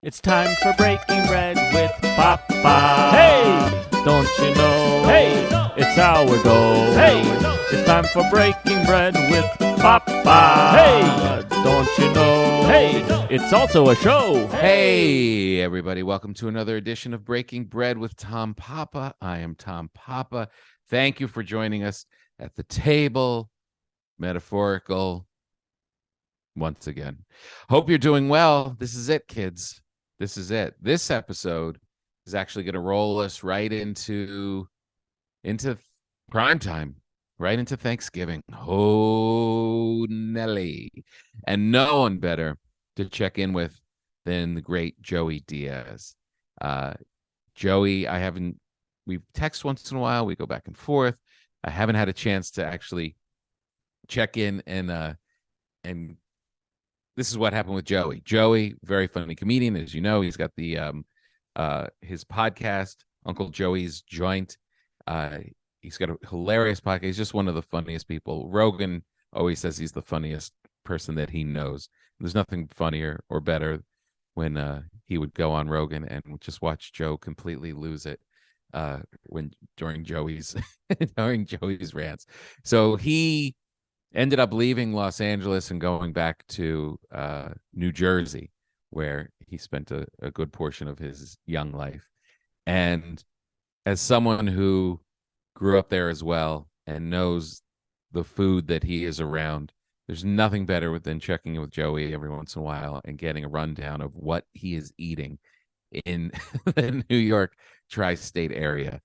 It's time for breaking bread with Papa. Hey, don't you know? Hey, it's sourdough. Hey, it's time for breaking bread with Papa. Hey, don't you know? Hey, it's also a show. Hey, everybody. Welcome to another edition of Breaking Bread with Tom Papa. I am Tom Papa. Thank you for joining us at the table, metaphorical, once again. Hope you're doing well. This is it, kids. This is it. This episode is actually going to roll us right into prime time, right into Thanksgiving. Oh, Nelly. And no one better to check in with than the great Joey Diaz. Joey, we text once in a while. We go back and forth. I haven't had a chance to actually check in and this is what happened with Joey. Joey, very funny comedian, as you know. He's got the his podcast, Uncle Joey's Joint. He's got a hilarious podcast. He's just one of the funniest people. Rogan always says he's the funniest person that he knows. There's nothing funnier or better when he would go on Rogan and just watch Joe completely lose it during Joey's during Joey's rants. So he ended up leaving Los Angeles and going back to New Jersey, where he spent a good portion of his young life. And as someone who grew up there as well and knows the food that he is around, there's nothing better than checking in with Joey every once in a while and getting a rundown of what he is eating in the New York tri-state area.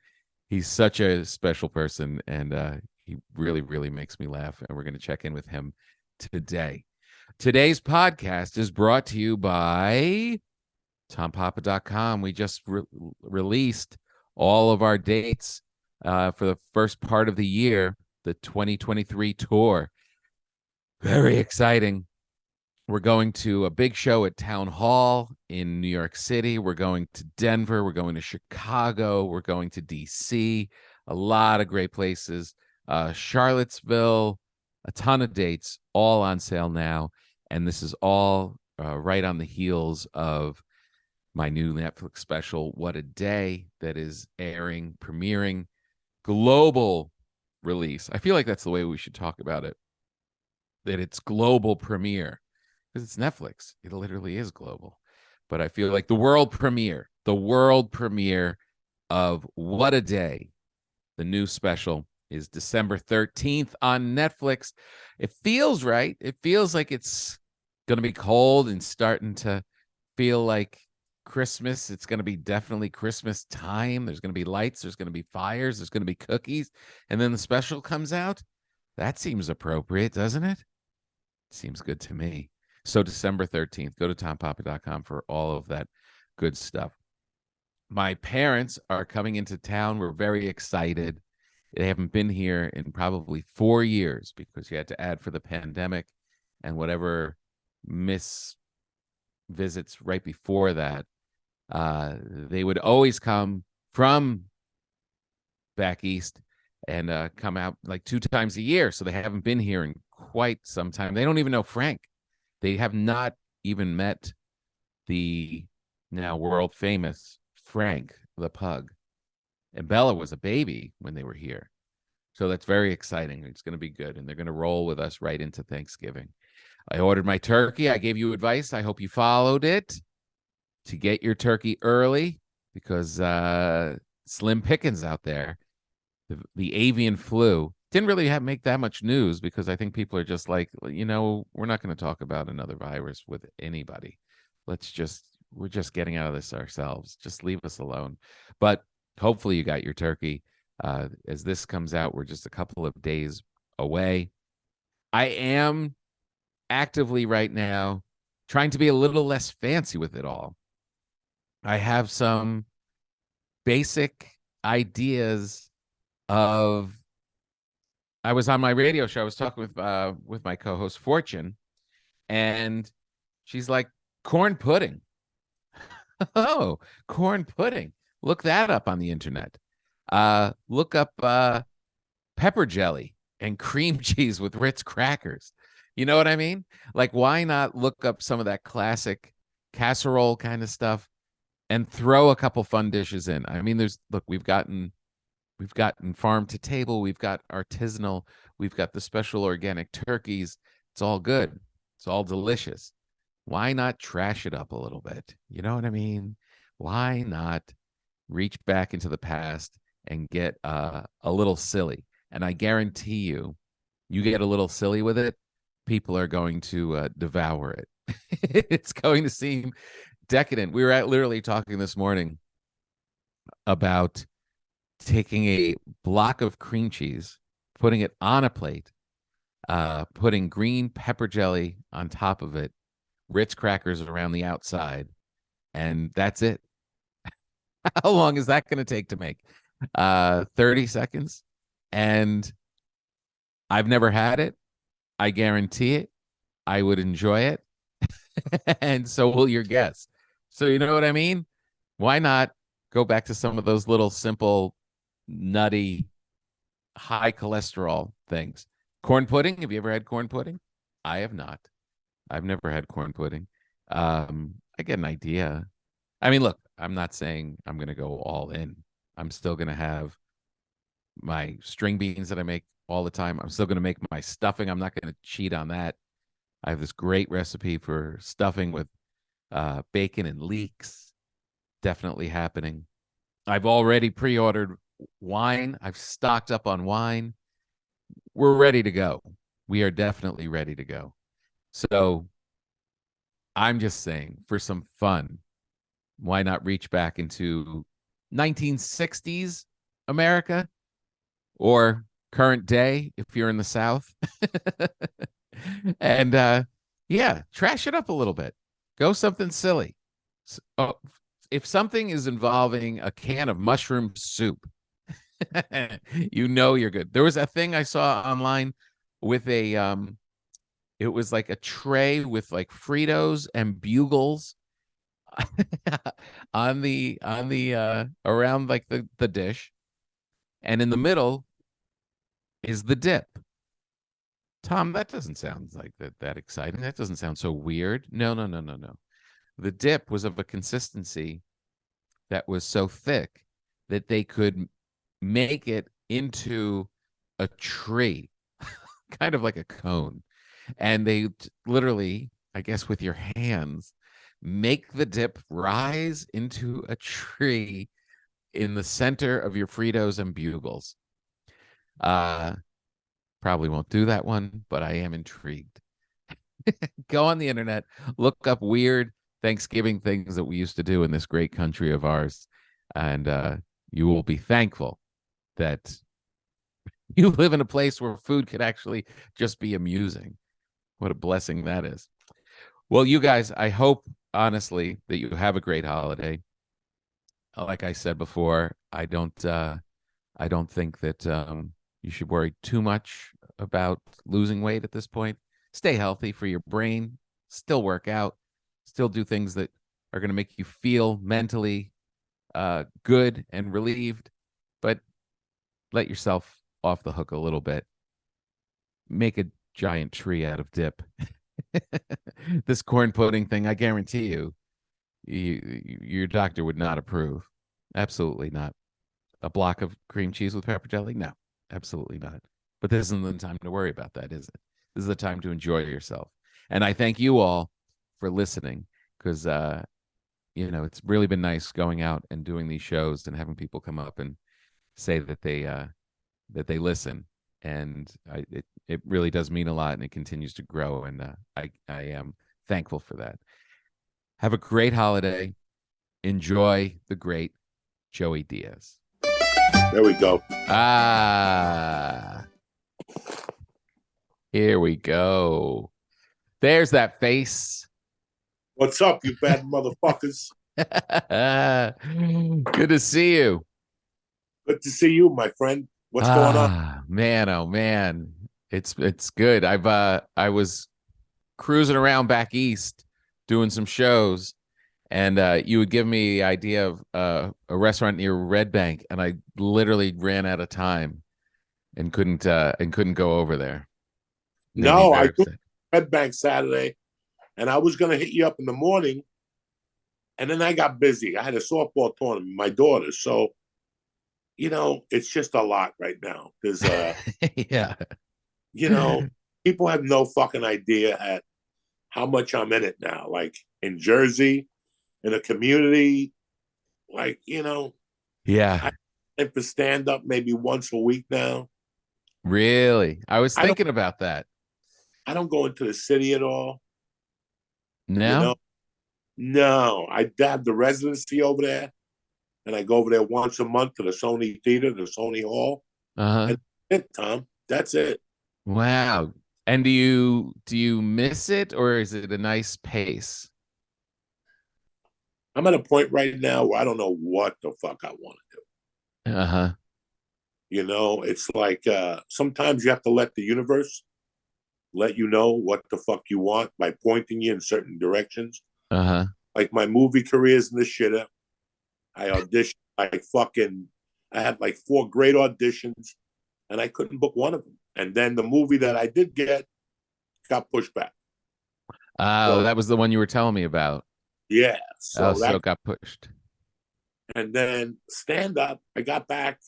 He's such a special person, and he really, really makes me laugh, and we're going to check in with him today. Today's podcast is brought to you by TomPapa.com. We just released all of our dates for the first part of the year, the 2023 tour. Very exciting. We're going to a big show at Town Hall in New York City. We're going to Denver. We're going to Chicago. We're going to DC. A lot of great places. Charlottesville, a ton of dates, all on sale now. And this is all right on the heels of my new Netflix special, What a Day, that is premiering, global release. I feel like that's the way we should talk about it, that it's global premiere, because it's Netflix. It literally is global. But I feel like the world premiere of What a Day, the new special, is December 13th on Netflix. It feels right. It feels like it's going to be cold and starting to feel like Christmas. It's going to be definitely Christmas time. There's going to be lights. There's going to be fires. There's going to be cookies. And then the special comes out. That seems appropriate, doesn't it? Seems good to me. So December 13th, go to tompapa.com for all of that good stuff. My parents are coming into town. We're very excited. They haven't been here in probably 4 years because you had to add for the pandemic and whatever miss visits right before that. They would always come from back east and come out like 2 times a year. So they haven't been here in quite some time. They don't even know Frank. They have not even met the now world famous Frank the pug. And Bella was a baby when they were here. So that's very exciting. It's going to be good. And they're going to roll with us right into Thanksgiving. I ordered my turkey. I gave you advice. I hope you followed it to get your turkey early because slim pickings out there. The avian flu didn't really make that much news because I think people are just like, we're not going to talk about another virus with anybody. We're just getting out of this ourselves. Just leave us alone. But hopefully you got your turkey. As this comes out, we're just a couple of days away. I am actively right now trying to be a little less fancy with it all. I have some basic ideas I was on my radio show. I was talking with my co-host Fortune, and she's like, corn pudding. Oh, corn pudding. Look that up on the internet. Look up pepper jelly and cream cheese with Ritz crackers. You know what I mean? Like, why not look up some of that classic casserole kind of stuff, and throw a couple fun dishes in. I mean, we've gotten farm to table, we've got artisanal, we've got the special organic turkeys. It's all good. It's all delicious. Why not trash it up a little bit? You know what I mean? Why not reach back into the past and get a little silly? And I guarantee you, you get a little silly with it, people are going to devour it. It's going to seem decadent. We were literally talking this morning about taking a block of cream cheese, putting it on a plate, putting green pepper jelly on top of it, Ritz crackers around the outside, and that's it. How long is that going to take to make? 30 seconds. And I've never had it. I guarantee it. I would enjoy it. And so will your guests. So you know what I mean? Why not go back to some of those little simple, nutty, high cholesterol things? Corn pudding. Have you ever had corn pudding? I have not. I've never had corn pudding. I get an idea. I mean, look, I'm not saying I'm going to go all in. I'm still going to have my string beans that I make all the time. I'm still going to make my stuffing. I'm not going to cheat on that. I have this great recipe for stuffing with bacon and leeks. Definitely happening. I've already pre-ordered wine. I've stocked up on wine. We're ready to go. We are definitely ready to go. So I'm just saying, for some fun, why not reach back into 1960s America or current day if you're in the South? And yeah, trash it up a little bit. Go something silly. If something is involving a can of mushroom soup, you know you're good. There was a thing I saw online with it was like a tray with like Fritos and Bugles on the around like the dish, and in the middle is the dip. Tom, that doesn't sound like that exciting. That doesn't sound so weird. No. The dip was of a consistency that was so thick that they could make it into a tree, kind of like a cone. And they literally, I guess with your hands, make the dip rise into a tree in the center of your Fritos and Bugles. Probably won't do that one, but I am intrigued. Go on the internet, look up weird Thanksgiving things that we used to do in this great country of ours, and you will be thankful that you live in a place where food could actually just be amusing. What a blessing that is. Well, you guys, I hope honestly that you have a great holiday. Like I said before, I don't think that you should worry too much about losing weight at this point. Stay healthy for your brain, still work out, still do things that are going to make you feel mentally good and relieved, but let yourself off the hook a little bit. Make a giant tree out of dip. This corn pudding thing, I guarantee your doctor would not approve. Absolutely not. A block of cream cheese with pepper jelly? No, absolutely not. But this isn't the time to worry about that, is it? This is the time to enjoy yourself. And I thank you all for listening, because it's really been nice going out and doing these shows and having people come up and say that they listen. And it really does mean a lot, and it continues to grow. And I am thankful for that. Have a great holiday. Enjoy the great Joey Diaz. There we go. Here we go. There's that face. What's up, you bad motherfuckers? Good to see you. Good to see you, my friend. What's going on? Man, oh man. It's good. I was cruising around back east doing some shows, and you would give me the idea of a restaurant near Red Bank, and I literally ran out of time and couldn't go over there. No, I took Red Bank Saturday, and I was going to hit you up in the morning And then I got busy. I had a softball tournament with my daughter. So, it's just a lot right now. There's Yeah. you know, people have no fucking idea at how much I'm in it now. Like in Jersey, in a community, like, Yeah. I aim for stand up maybe once a week now. Really? I was I don't thinking about that. I don't go into the city at all, you No? know. No, I have the residency over there, and I go over there once a month to the Sony Theater, the Sony Hall, Uh-huh. and that's it, Tom. That's it. Wow. And do you miss it, or is it a nice pace? I'm at a point right now where I don't know what the fuck I want to do. Uh-huh. It's like sometimes you have to let the universe let you know what the fuck you want by pointing you in certain directions. Uh-huh. Like my movie career is in the shitter. I auditioned I had like 4 great auditions and I couldn't book one of them. And then the movie that I did get got pushed back. Oh, So that was the one you were telling me about. yeah, Oh, so so that it got pushed. and then stand up. I got back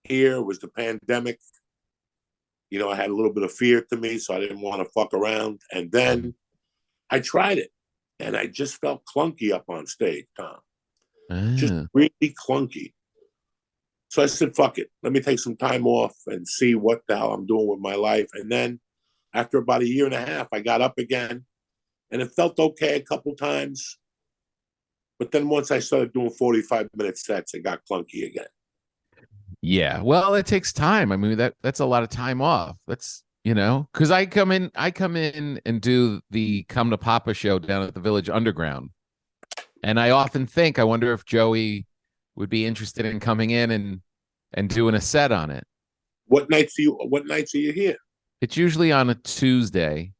here. It was the pandemic. I had a little bit of fear to me, so I didn't want to fuck around. And then I tried it, and I just felt clunky up on stage, Tom. Just Ah. really clunky. So I said, fuck it. Let me take some time off and see what the hell I'm doing with my life. And then after about a year and a half, I got up again and it felt okay a couple times. But then once I started doing 45-minute sets, it got clunky again. Yeah. Well, it takes time. I mean, that's a lot of time off. That's, because I come in and do the Come to Papa show down at the Village Underground. And I often think, I wonder if Joey would be interested in coming in and doing a set on it. What nights are you here? It's usually on a Tuesday.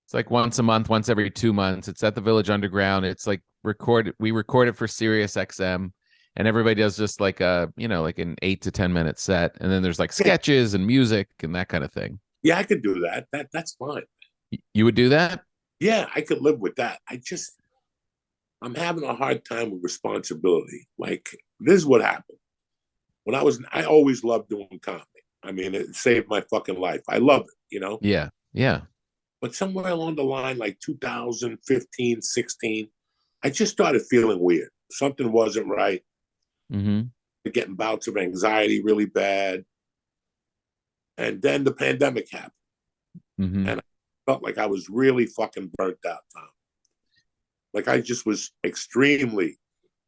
It's like once a month, once every 2 months. It's at the Village Underground. It's like we record it for Sirius XM, and everybody does just like like an 8 to 10 minute set. And then there's like Yeah, sketches and music and that kind of thing. yeah, I could do that. That's fine. You would do that? Yeah, I could live with that. I'm having a hard time with responsibility. Like this is what happened. I always loved doing comedy. I mean, it saved my fucking life. I love it. Yeah. Yeah. But somewhere along the line, like 2015, 16, I just started feeling weird. Something wasn't right. Mm-hmm. Getting bouts of anxiety really bad. And then the pandemic happened. Mm-hmm. And I felt like I was really fucking burnt out, Tom. Like I just was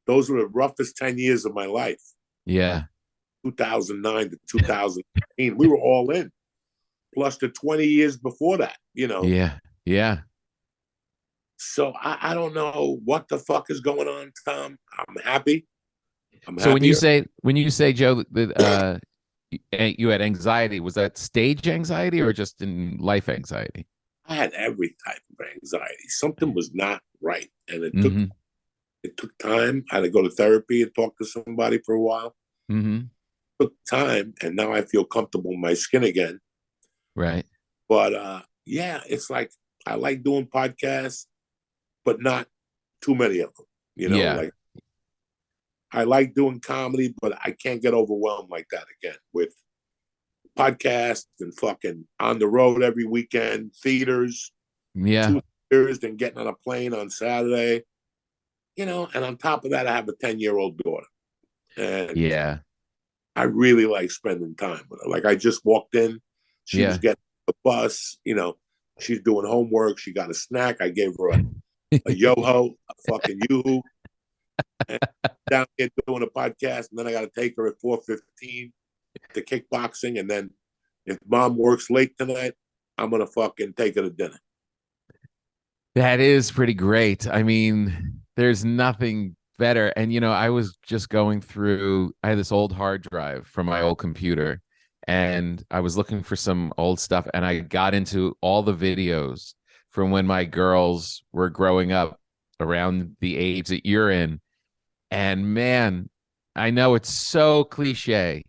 those were the roughest 10 years of my life. Yeah. 2009 to 2015. We were all in, plus the 20 years before that. Yeah. Yeah. So I don't know what the fuck is going on, Tom. I'm happy. I'm So when you happier. say Joe that you had anxiety, was that stage anxiety or just in life anxiety? I had every type of anxiety. Something was not right, and Mm-hmm. it took time. I had to go to therapy and talk to somebody for a while. Mm-hmm. It took time, and now I feel comfortable in my skin again. Right. But yeah, it's like I like doing podcasts, but not too many of them. Yeah. Like I like doing comedy, but I can't get overwhelmed like that again with podcasts and fucking on the road every weekend, theaters, Yeah. 2 years, then getting on a plane on Saturday. And on top of that, I have a 10-year-old daughter. And Yeah. I really like spending time with her. Like I just walked in, she was Yeah. getting the bus, she's doing homework. She got a snack. I gave her a yo-ho, a fucking yoo-hoo. And down here doing a podcast, and then I got to take her at 4:15 to kickboxing, and then if mom works late tonight, I'm gonna fucking take her to dinner. That is pretty great. I mean, there's nothing better. And I was just going through, I had this old hard drive from my old computer, and I was looking for some old stuff, and I got into all the videos from when my girls were growing up around the age that you're in. And man, I know it's so cliche,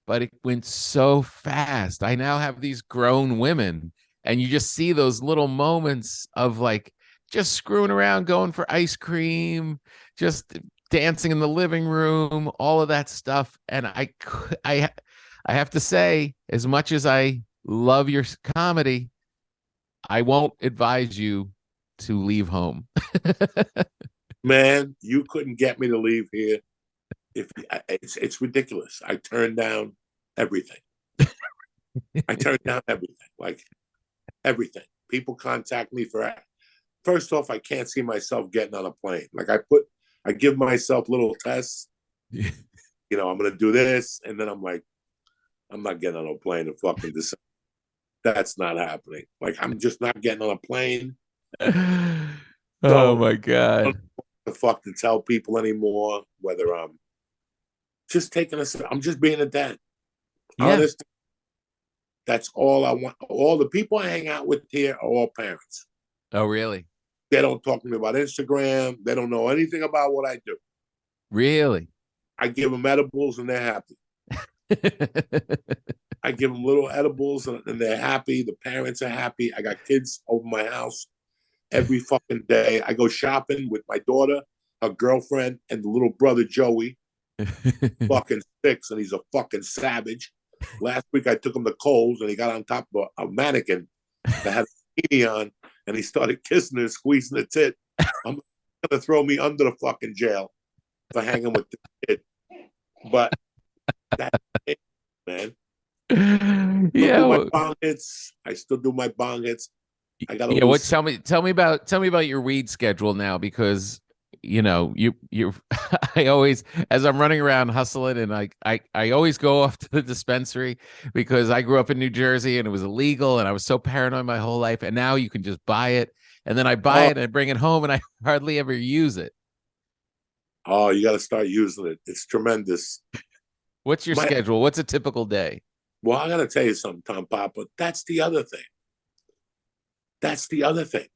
but it went so fast. I now have these grown women, and you just see those little moments of like just screwing around, going for ice cream, just dancing in the living room, all of that stuff. And I have to say, as much as I love your comedy, I won't advise you to leave home. Man, you couldn't get me to leave here. It's ridiculous. I turned down everything. I turned down everything, like everything. People contact me for. First off, I can't see myself getting on a plane. Like I give myself little tests. You know, I'm gonna do this, and then I'm like, I'm not getting on a plane in fucking December. That's not happening. Like I'm just not getting on a plane. Oh my God. I don't know what the fuck to tell people anymore. Whether I'm just I'm just being a dad. Yeah. Honest. That's all I want. All the people I hang out with here are all parents. Oh, really? They don't talk to me about Instagram. They don't know anything about what I do. Really? I give them edibles and they're happy. I give them little edibles and they're happy. The parents are happy. I got kids over my house every fucking day. I go shopping with my daughter, her girlfriend, and the little brother Joey. Fucking 6, and he's a fucking savage. Last week I took him to Kohl's and he got on top of a mannequin that had a bikini on and he started kissing her and squeezing the tit. I'm gonna throw me under the fucking jail for hanging with the kid. But that's it, man. Yeah. My bong hits. I still do my bong hits. I got tell me about your weed schedule now, because you I always, as I'm running around hustling, and I always go off to the dispensary because I grew up in New Jersey and it was illegal and I was so paranoid my whole life, and now you can just buy it, and then I buy it and I bring it home and I hardly ever use it. Oh, you got to start using it. It's tremendous. What's your schedule? What's a typical day? Well, I got to tell you something, Tom Papa. That's the other thing.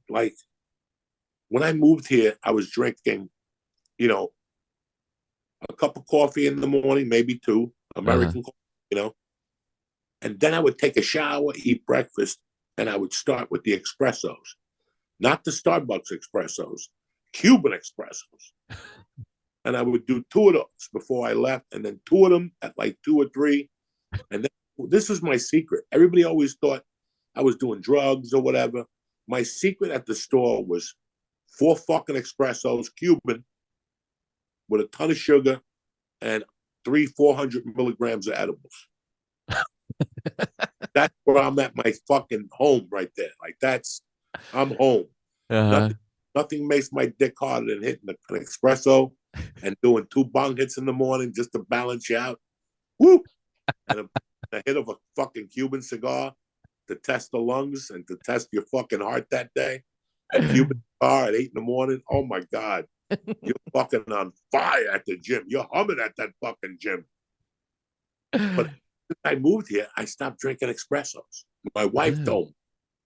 Like, when I moved here, I was drinking, a cup of coffee in the morning, maybe 2, American coffee, and then I would take a shower, eat breakfast, and I would start with the espressos, not the Starbucks espressos, Cuban espressos. And I would do 2 of those before I left, and then 2 of them at like 2 or 3. And then, this is my secret. Everybody always thought I was doing drugs or whatever. My secret at the store was 4 fucking espressos, Cuban, with a ton of sugar and 400 milligrams of edibles. That's where I'm at, my fucking home right there. Like I'm home. Nothing makes my dick harder than hitting an espresso and doing 2 bong hits in the morning just to balance you out. Woo! And a hit of a fucking Cuban cigar to test the lungs and to test your fucking heart that day. A Cuban cigar at 8 in the morning. Oh my God. You're fucking on fire at the gym. You're humming at that fucking gym. But since I moved here, I stopped drinking espressos. My wife told me.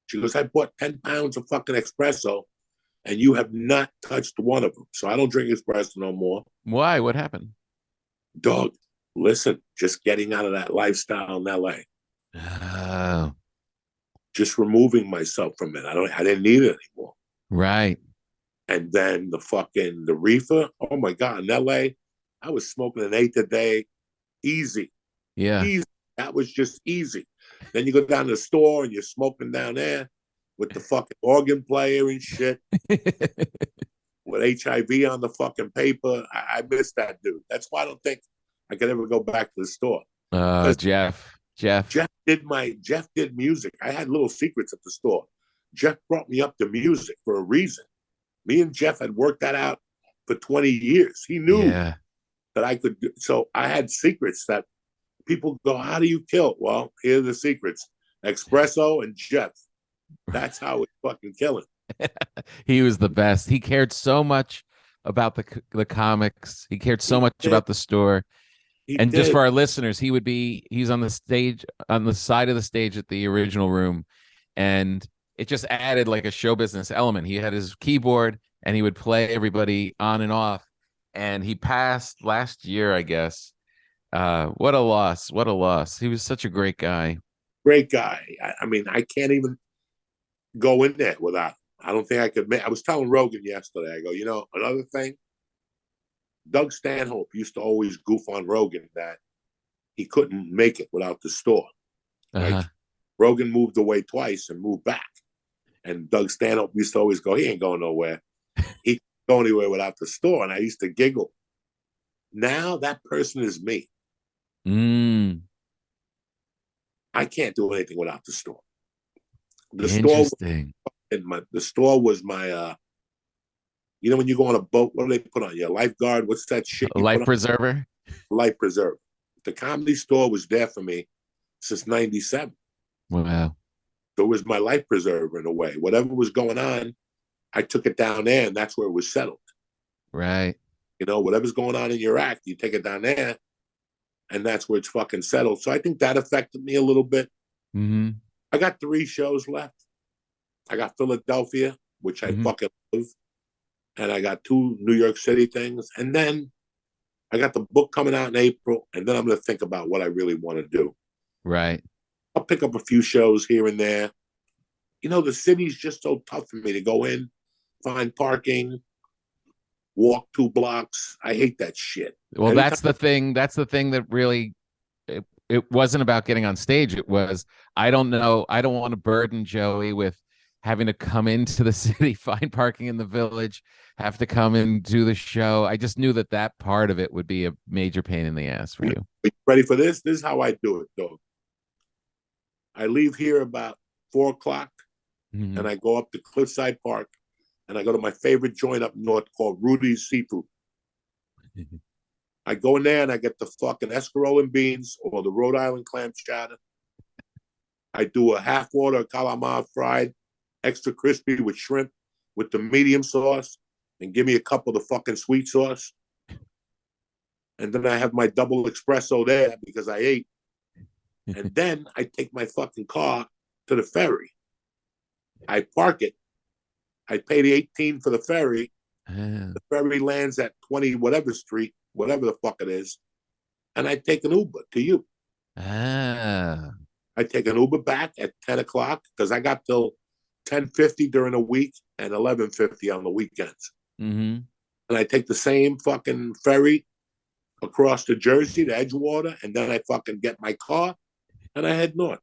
She goes, I bought 10 pounds of fucking espresso and you have not touched one of them. So I don't drink espresso no more. Why? What happened? Dog, listen, just getting out of that lifestyle in LA. Oh. Just removing myself from it. I didn't need it anymore. Right. And then the reefer. Oh my God, in LA, I was smoking an 8 a day, easy. Yeah. Easy. That was just easy. Then you go down to the store and you're smoking down there with the fucking organ player and shit. With HIV on the fucking paper. I miss that dude. That's why I don't think I could ever go back to the store. Jeff did music. I had little secrets at the store. Jeff brought me up to music for a reason. Me and Jeff had worked that out for 20 years. He knew that I could do. So I had secrets that people go, how do you kill? Well, here are the secrets. Espresso and Jeff. That's how it's fucking killing. He was the best. He cared so much about the comics. He cared so much about the store. Just for our listeners, he's on the stage, on the side of the stage at the original room, and it just added like a show business element. He had his keyboard and he would play everybody on and off. And he passed last year, I guess. What a loss. What a loss. He was such a great guy. Great guy. I mean, I can't even go in there without him. I don't think I could make. I was telling Rogan yesterday. I go, another thing. Doug Stanhope used to always goof on Rogan that he couldn't make it without the store. Like Rogan moved away twice and moved back, and Doug Stanhope used to always go, "He ain't going nowhere. He can't go anywhere without the store." And I used to giggle. Now that person is me. I can't do anything without the store. Interesting. The store was my when you go on a boat, what do they put on you? Lifeguard? What's that shit? Life preserver? Life preserver. The Comedy Store was there for me since 97. Wow. So it was my life preserver in a way. Whatever was going on, I took it down there, and that's where it was settled. Right. Whatever's going on in your act, you take it down there, and that's where it's fucking settled. So I think that affected me a little bit. Mm-hmm. I got 3 shows left. I got Philadelphia, which I fucking love. And I got 2 New York City things. And then I got the book coming out in April. And then I'm going to think about what I really want to do. Right. I'll pick up a few shows here and there. The city's just so tough for me to go in, find parking, walk 2 blocks. I hate that shit. Well, that's the thing. That's the thing that really, it wasn't about getting on stage. It was, I don't know. I don't want to burden Joey with having to come into the city, find parking in the village, have to come and do the show. I just knew that part of it would be a major pain in the ass for you. Are you ready for this? This is how I do it, though. I leave here about 4 o'clock, and I go up to Cliffside Park, and I go to my favorite joint up north called Rudy's Seafood. I go in there, and I get the fucking escarole and beans or the Rhode Island clam chowder. I do a half order calamari fried, extra crispy with shrimp, with the medium sauce, and give me a cup of the fucking sweet sauce. And then I have my double espresso there because I ate. And then I take my fucking car to the ferry. I park it. I pay the 18 for the ferry. The ferry lands at 20 whatever street, whatever the fuck it is. And I take an Uber to you. I take an Uber back at 10 o'clock because I got till 10:50 during the week and 11:50 on the weekends. And I take the same fucking ferry across to Jersey to Edgewater, and then I fucking get my car and I head north.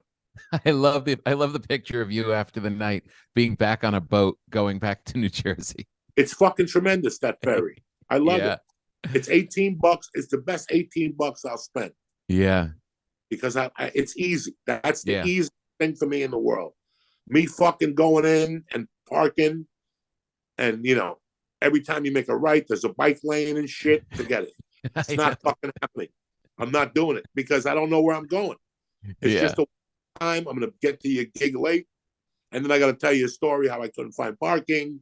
I love the picture of you after the night being back on a boat going back to New Jersey. It's fucking tremendous, that ferry. I love it. It's $18. It's the best $18 I'll spend. Yeah. Because it's easy. That's the easiest thing for me in the world. Me fucking going in and parking, and every time you make a right, there's a bike lane and shit. Forget it. It's not fucking happening. I'm not doing it because I don't know where I'm going. It's just a time. I'm gonna get to your gig late, and then I got to tell you a story how I couldn't find parking.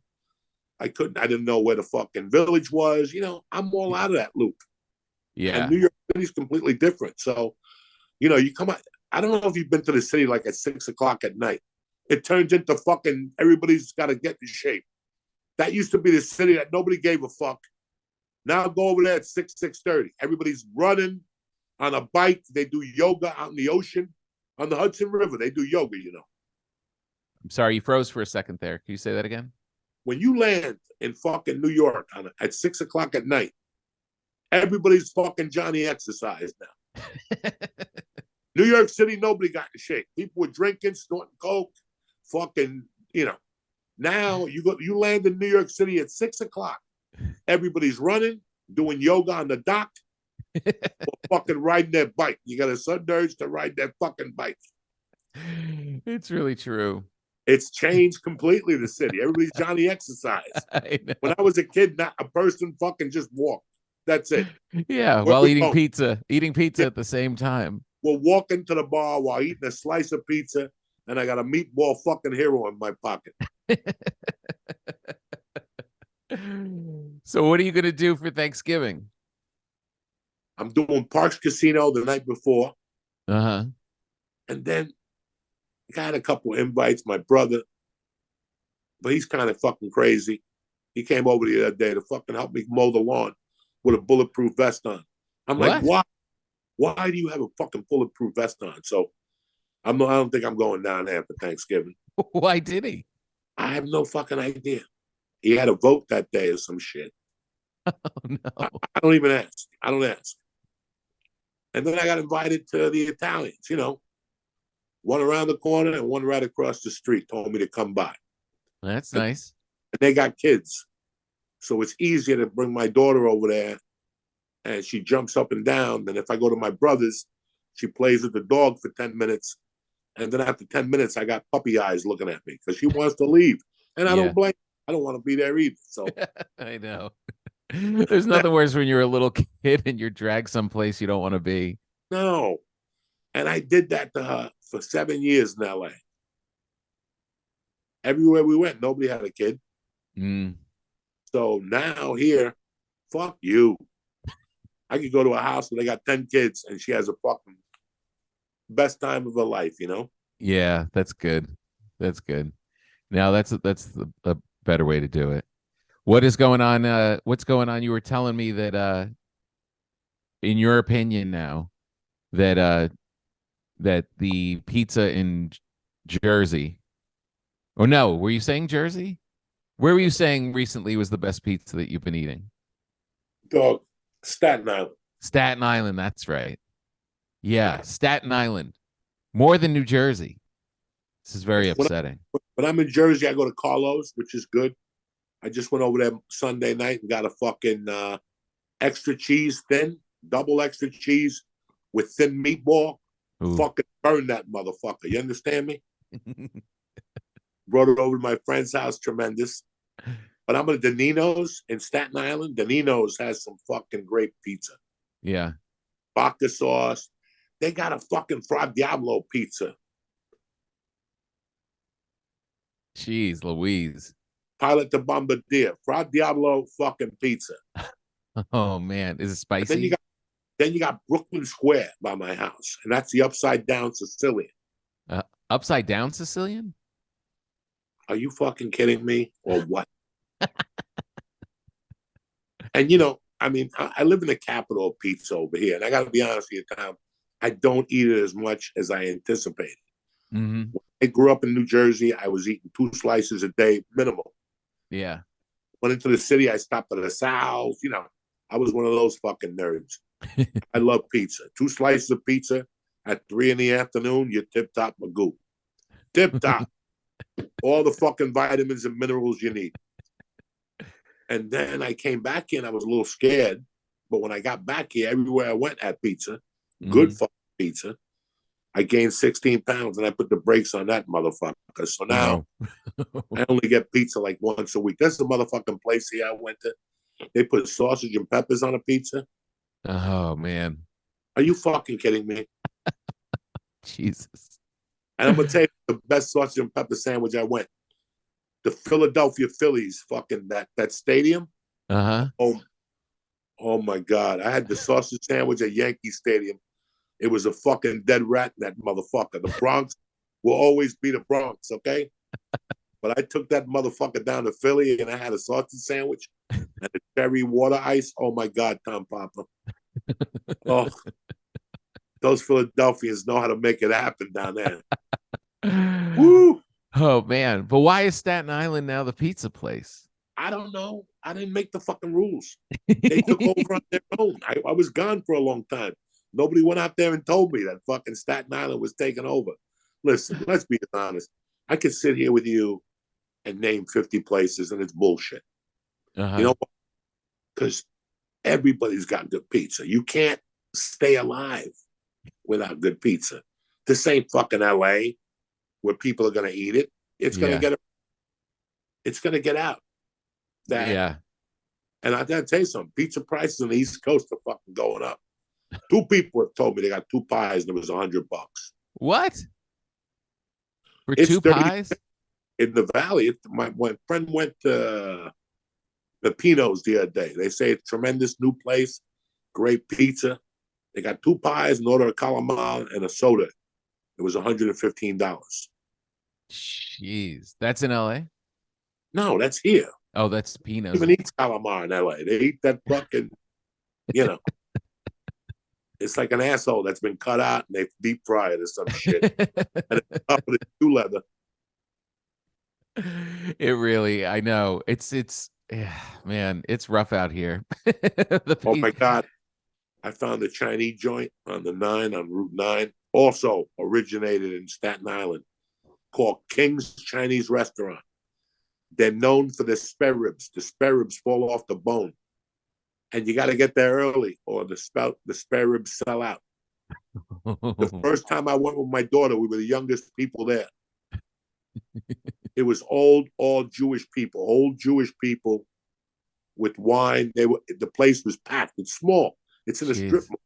I didn't know where the fucking village was. I'm all out of that loop. Yeah. And New York City's completely different. So, you come out. I don't know if you've been to the city like at 6 o'clock at night. It turns into fucking everybody's got to get in shape. That used to be the city that nobody gave a fuck. Now go over there at 6:30. Everybody's running on a bike. They do yoga out in the ocean on the Hudson River. They do yoga, I'm sorry, you froze for a second there. Can you say that again? When you land in fucking New York at 6 o'clock at night, everybody's fucking Johnny exercise now. New York City, nobody got in shape. People were drinking, snorting coke, fucking, Now you land in New York City at 6 o'clock. Everybody's running, doing yoga on the dock, or fucking riding their bike. You got a sudden urge to ride their fucking bike. It's really true. It's changed completely, the city. Everybody's Johnny exercise. When I was a kid, not a person fucking just walked. That's it. Yeah, while eating pizza at the same time. We're walking to the bar while eating a slice of pizza, and I got a meatball fucking hero in my pocket. So what are you going to do for Thanksgiving? I'm doing Parks Casino the night before. And then I got a couple invites, my brother, but he's kind of fucking crazy. He came over the other day to fucking help me mow the lawn with a bulletproof vest on. I'm like, why? Why do you have a fucking bulletproof vest on? So I don't think I'm going down there for Thanksgiving. Why did he? I have no fucking idea. He had a vote that day or some shit. Oh no. I don't even ask. I don't ask. And then I got invited to the Italians, one around the corner and one right across the street told me to come by. That's nice. And they got kids. So it's easier to bring my daughter over there and she jumps up and down. And if I go to my brother's, she plays with the dog for 10 minutes. And then after 10 minutes, I got puppy eyes looking at me because she wants to leave. And I don't blame her. I don't want to be there either. So I know. There's nothing worse when you're a little kid and you're dragged someplace you don't want to be. no. And I did that to her for 7 years in LA. Everywhere we went, nobody had a kid. Mm. So now here, fuck you. I could go to a house where they got 10 kids and she has a fucking best time of her life, Yeah, that's good. That's good. Now that's a better way to do it. What is going on? What's going on? You were telling me that in your opinion now that the pizza in Jersey, or no, were you saying Jersey? Where were you saying recently was the best pizza that you've been eating? Dog, Staten Island. Staten Island, that's right. Yeah, Staten Island. More than New Jersey. This is very upsetting. When I'm in Jersey, I go to Carlo's, which is good. I just went over there Sunday night and got a fucking extra cheese thin, double extra cheese with thin meatball. Ooh. Fucking burn that motherfucker. You understand me? Brought it over to my friend's house. Tremendous. But I'm at Danino's in Staten Island. Danino's has some fucking great pizza. Yeah. Vodka sauce. They got a fucking Fra Diablo pizza. Jeez Louise. Pilot the Bombardier. Fra Diablo fucking pizza. Oh man, is it spicy? Then you got Brooklyn Square by my house, and that's the upside down Sicilian. Upside down Sicilian? Are you fucking kidding me or what? And I live in the capital of pizza over here, and I got to be honest with you, Tom, I don't eat it as much as I anticipated. Mm-hmm. When I grew up in New Jersey, I was eating 2 slices a day minimum. Yeah. Went into the city, I stopped at a Sal's. I was one of those fucking nerds. I love pizza. 2 slices of pizza at 3 p.m, you're tip-top magoo. Tip-top. All the fucking vitamins and minerals you need. And then I came back in, I was a little scared. But when I got back here, everywhere I went had pizza. Good fucking pizza. I gained 16 pounds and I put the brakes on that motherfucker. So now I only get pizza like once a week. That's the motherfucking place here I went to. They put sausage and peppers on a pizza. Oh man. Are you fucking kidding me? Jesus. And I'm gonna tell you the best sausage and pepper sandwich I went. The Philadelphia Phillies, fucking that stadium. Uh-huh. Oh my God. I had the sausage sandwich at Yankee Stadium. It was a fucking dead rat in that motherfucker. The Bronx will always be the Bronx, okay? But I took that motherfucker down to Philly and I had a sausage sandwich and a cherry water ice. Oh my God, Tom Papa. Oh, those Philadelphians know how to make it happen down there. Woo! Oh man. But why is Staten Island now the pizza place? I don't know. I didn't make the fucking rules. They took over on their own. I was gone for a long time. Nobody went out there and told me that fucking Staten Island was taking over. Listen, let's be honest. I could sit here with you and name 50 places and it's bullshit. You know what? Because everybody's got good pizza. You can't stay alive without good pizza. This ain't fucking LA where people are going to eat it. It's going to get out. Yeah. And I got to tell you something. Pizza prices on the East Coast are fucking going up. 2 people have told me they got 2 pies and it was $100. What? For It's 2 pies? In the Valley. My friend went to Pepino's the other day. They say it's a tremendous new place, great pizza. They got 2 pies, an order of calamari, and a soda. It was $115. Jeez. That's in LA? No, that's here. Oh, that's Pino's. They even eat calamari in LA. They eat that fucking, it's like an asshole that's been cut out and they deep fry it or some shit. And it's up with 2 leather. It really, I know. Yeah, man, it's rough out here. Oh my God. I found a Chinese joint on Route 9, also originated in Staten Island, called King's Chinese Restaurant. They're known for the spare ribs. The spare ribs fall off the bone. And you got to get there early or the spare ribs sell out. The first time I went with my daughter, we were the youngest people there. It was all Jewish people with wine. The place was packed. It's small. It's in a strip mall.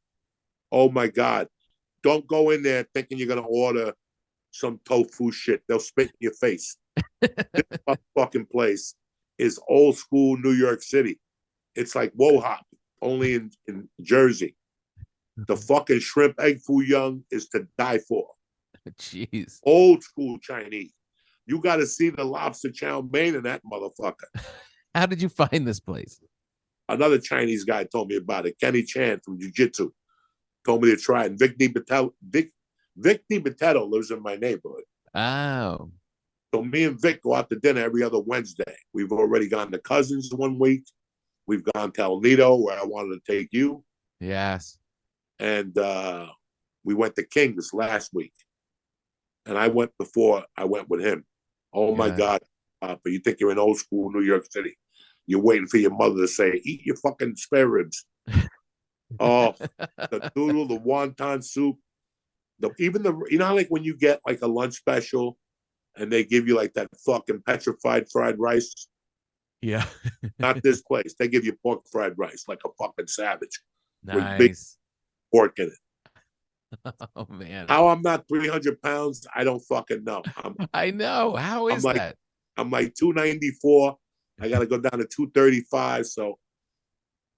Oh my God. Don't go in there thinking you're going to order some tofu shit. They'll spit in your face. This fucking place is old school New York City. It's like Wohop, only in Jersey. The fucking shrimp egg foo young is to die for. Jeez. Old school Chinese. You got to see the lobster chow mein in that motherfucker. How did you find this place? Another Chinese guy told me about it. Kenny Chan from Jiu Jitsu told me to try it. Vic DiBitetto lives in my neighborhood. Oh. So me and Vic go out to dinner every other Wednesday. We've already gone to Cousins one week. We've gone to El Nido, where I wanted to take you. Yes. And we went to King's last week. And I went before I went with him. Oh, my God. But you think you're in old school New York City. You're waiting for your mother to say, eat your fucking spare ribs. Oh, the noodle, the wonton soup. You know how like when you get like a lunch special and they give you like that fucking petrified fried rice? Yeah. Not this place. They give you pork fried rice like a fucking savage. Nice. With big pork in it. Oh, man. How I'm not 300 pounds, I don't fucking know. I know. How is that? I'm like 294. I got to go down to 235. So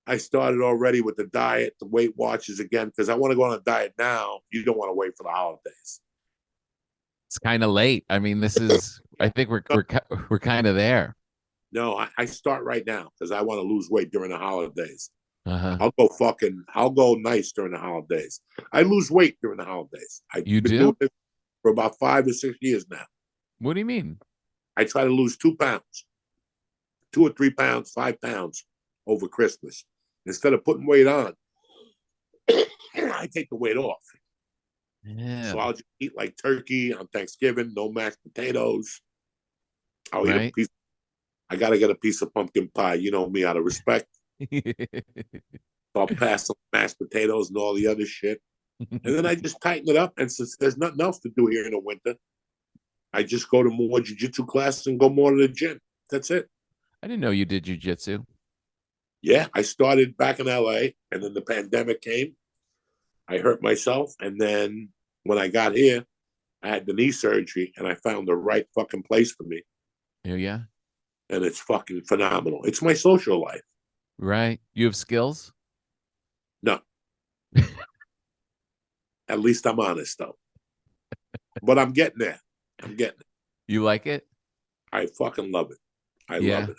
I started already with the diet, the Weight Watchers again, because I want to go on a diet now. You don't want to wait for the holidays. It's kind of late. I mean, I think we're kind of there. No, I start right now because I want to lose weight during the holidays. Uh-huh. I'll go nice during the holidays. I lose weight during the holidays. You do? Doing it for about 5 or 6 years now. What do you mean? I try to lose 2 pounds, 2 or 3 pounds, 5 pounds over Christmas. Instead of putting weight on, I take the weight off. Yeah. So I'll just eat like turkey on Thanksgiving, no mashed potatoes. I'll eat a piece. I got to get a piece of pumpkin pie. You know me, out of respect. I'll pass some mashed potatoes and all the other shit. And then I just tighten it up. And since there's nothing else to do here in the winter, I just go to more jiu-jitsu classes and go more to the gym. That's it. I didn't know you did jiu-jitsu. Yeah, I started back in LA, and then the pandemic came. I hurt myself. And then when I got here, I had the knee surgery, and I found the right fucking place for me. Oh, yeah? And it's fucking phenomenal. It's my social life. Right. You have skills? No. At least I'm honest, though. But I'm getting there. I'm getting it. You like it? I fucking love it. I love it.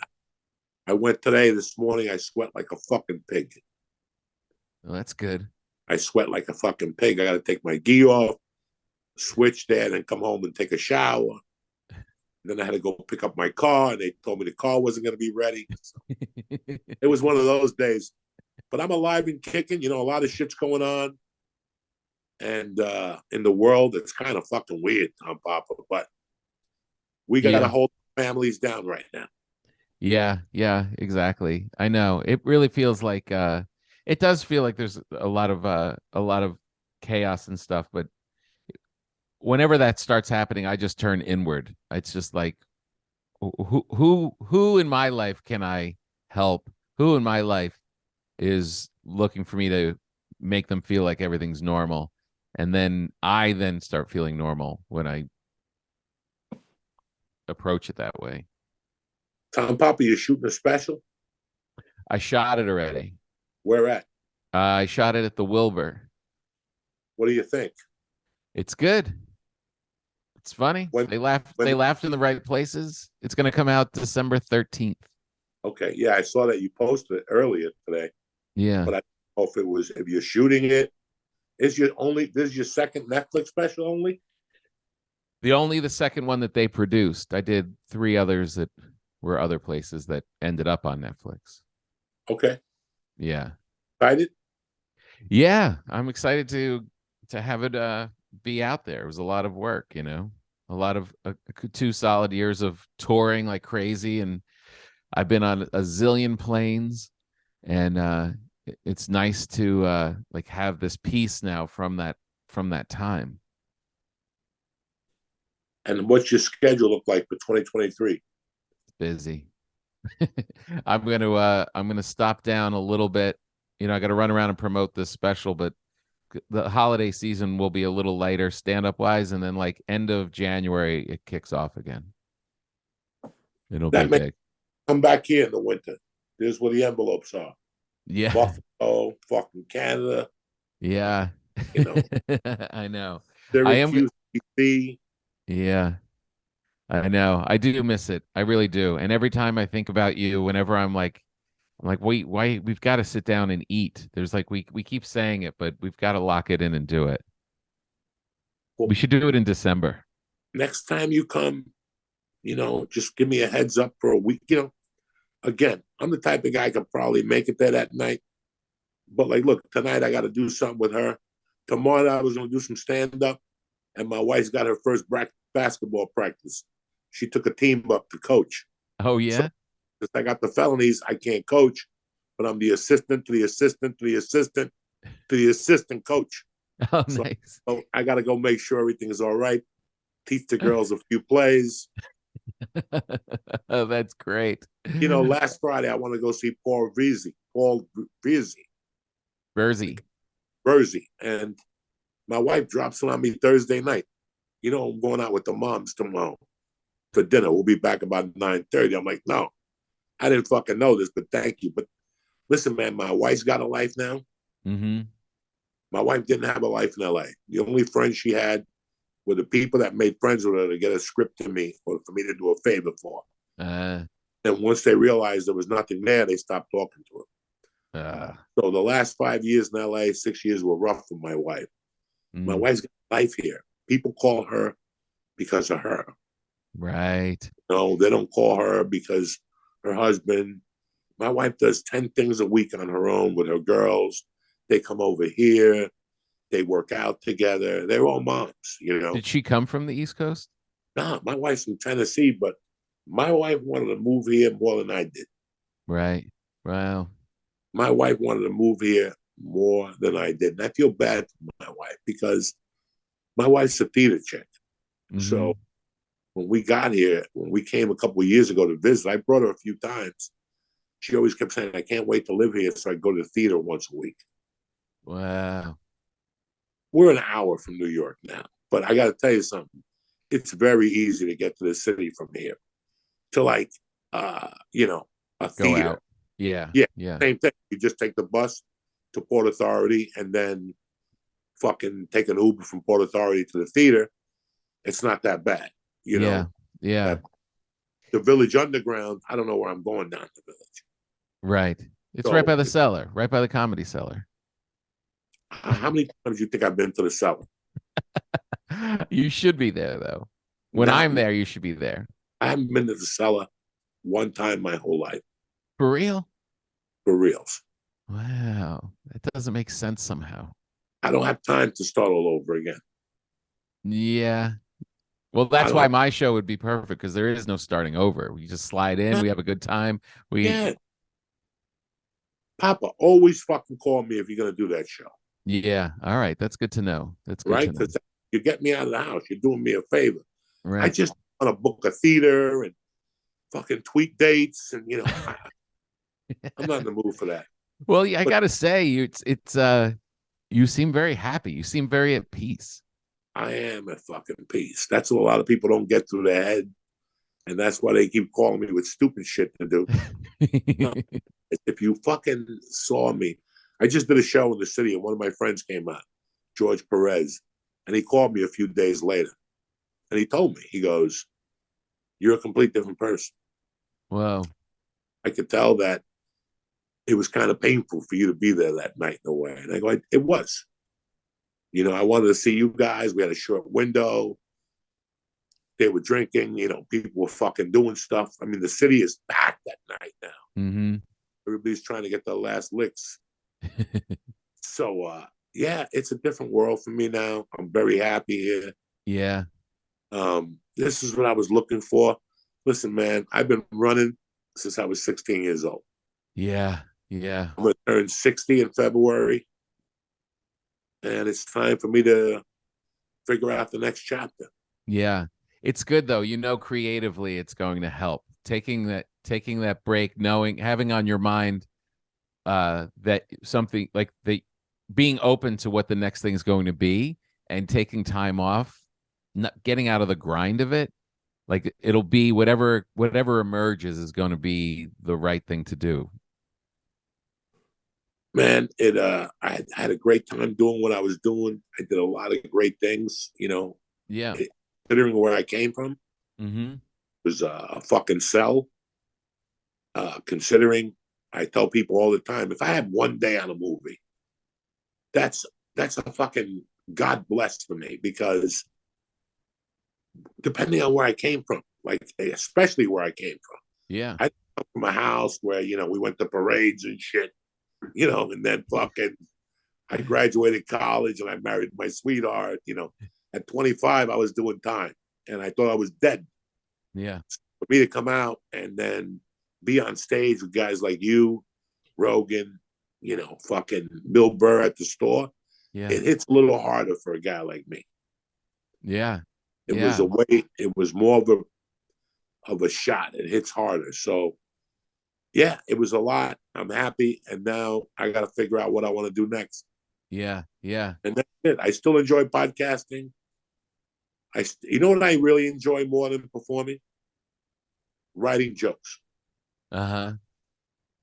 I went this morning, I sweat like a fucking pig. Well, that's good. I sweat like a fucking pig. I got to take my gi off, switch there, and then come home and take a shower. Then I had to go pick up my car, and they told me the car wasn't going to be ready. So it was one of those days. But I'm alive and kicking. You know, a lot of shit's going on. And in the world, it's kind of fucking weird, Tom Papa. But we got to hold families down right now. Yeah, exactly. I know. It really feels like it does feel like there's a lot of chaos and stuff, but whenever that starts happening, I just turn inward. It's just like who in my life can I help? Who in my life is looking for me to make them feel like everything's normal? And then I start feeling normal when I approach it that way. Tom Papa, you're shooting a special? I shot it already. Where at? I shot it at the Wilbur. What do you think? It's good. It's funny. They laughed in the right places. It's going to come out December 13th. Okay. Yeah, I saw that you posted it earlier today. Yeah. But I don't know if you're shooting it. This is your second Netflix special only? The second one that they produced. I did 3 others that were other places that ended up on Netflix. Okay. Yeah. Excited? Yeah, I'm excited to have it be out there. It was a lot of work, a lot of 2 solid years of touring like crazy, and I've been on a zillion planes, and it's nice to like have this piece now from that time. And what's your schedule look like for 2023? Busy. I'm gonna stop down a little bit. I got to run around and promote this special, but the holiday season will be a little lighter stand-up wise, and then like end of January it kicks off again. It'll be That may big. come back here in the winter. There's where the envelopes are. Yeah. Buffalo, fucking Canada. Yeah. You know, I know. I am. Syracuse, BC. Yeah. I know. I do miss it. I really do. And every time I think about you, whenever I'm like, wait, why we've got to sit down and eat. There's like we keep saying it, but we've got to lock it in and do it. Well, We should do it in December. next time you come, just give me a heads up for a week. Again, I'm the type of guy could probably make it there that night. But like, look, tonight I got to do something with her. Tomorrow I was going to do some stand up, and my wife's got her first basketball practice. She took a team up to coach. Oh yeah. So, since I got the felonies, I can't coach, but I'm the assistant to the assistant to the assistant to the assistant coach. Oh, So, nice. so I got to go make sure everything is all right. Teach the girls a few plays. Oh, that's great. Last Friday I want to go see Paul Verzi, and my wife drops it on me Thursday night. I'm going out with the moms tomorrow for dinner. We'll be back about 9:30. I'm like, no, I didn't fucking know this, but thank you. But listen, man, my wife's got a life now. Mm-hmm. My wife didn't have a life in LA. The only friends she had were the people that made friends with her to get a script to me or for me to do a favor for. And once they realized there was nothing there, they stopped talking to her. So the last 5 years in LA, 6 years were rough for my wife. My wife's got a life here. People call her because of her. Right. No, they don't call her because her husband. My wife does 10 things a week on her own with her girls. They come over here. They work out together. They're all moms, Did she come from the East Coast? No, my wife's from Tennessee, but my wife wanted to move here more than I did. Right. Wow. My wife wanted to move here more than I did. And I feel bad for my wife because my wife's a theater chick. Mm-hmm. So when we got here, when we came a couple of years ago to visit, I brought her a few times. She always kept saying, I can't wait to live here, so I go to the theater once a week. Wow. We're an hour from New York now, but I got to tell you something. It's very easy to get to the city from here to a Go theater. Out. Yeah. Same thing. You just take the bus to Port Authority and then fucking take an Uber from Port Authority to the theater. It's not that bad, Yeah. The Village Underground, I don't know where I'm going down the Village. Right. It's right by the Cellar, right by the Comedy Cellar. How many times do you think I've been to the Cellar? You should be there, though. When I'm there, you should be there. I haven't been to the Cellar one time my whole life. For real? For reals. Wow. That doesn't make sense somehow. I don't have time to start all over again. Yeah. Well, that's why my show would be perfect, because there is no starting over. We just slide in. We have a good time. Papa, always fucking call me if you're going to do that show. Yeah. All right. That's good to know. That's good right? to know. Because you get me out of the house. You're doing me a favor. Right. I just want to book a theater and fucking tweet dates. And, I'm not in the mood for that. Well, I got to say, you seem very happy. You seem very at peace. I am at fucking peace. That's what a lot of people don't get through their head. And that's why they keep calling me with stupid shit to do. If you fucking saw me, I just did a show in the city and one of my friends came out, George Perez, and he called me a few days later. And he told me, he goes, you're a complete different person. Wow. I could tell that it was kind of painful for you to be there that night in a way. And I go, it was. I wanted to see you guys. We had a short window. They were drinking, people were fucking doing stuff. I mean, the city is packed at night now. Mm-hmm. Everybody's trying to get their last licks. So, yeah, it's a different world for me now. I'm very happy here. Yeah. This is what I was looking for. Listen, man, I've been running since I was 16 years old. Yeah. Yeah. I'm going to turn 60 in February. And it's time for me to figure out the next chapter. Yeah. It's good though. Creatively it's going to help. Taking that break, having on your mind that something like being open to what the next thing is going to be and taking time off, not getting out of the grind of it. Like it'll be whatever emerges is going to be the right thing to do. Man, I had a great time doing what I was doing. I did a lot of great things, Yeah. Considering where I came from. Mm-hmm. It was a fucking sell. Considering, I tell people all the time, if I had one day on a movie, that's a fucking God bless for me, because depending on where I came from, like especially where I came from. Yeah. I come from a house where, we went to parades and shit, and then fucking I graduated college and I married my sweetheart, At 25, I was doing time and I thought I was dead. Yeah. For me to come out and then be on stage with guys like you, Rogan, fucking Bill Burr at the store, Yeah. it hits a little harder for a guy like me. Yeah. It was a way, it was more of a shot. It hits harder. So yeah, it was a lot. I'm happy. And now I got to figure out what I want to do next. Yeah. Yeah. And that's it. I still enjoy podcasting. You know what I really enjoy more than performing? Writing jokes. Uh-huh.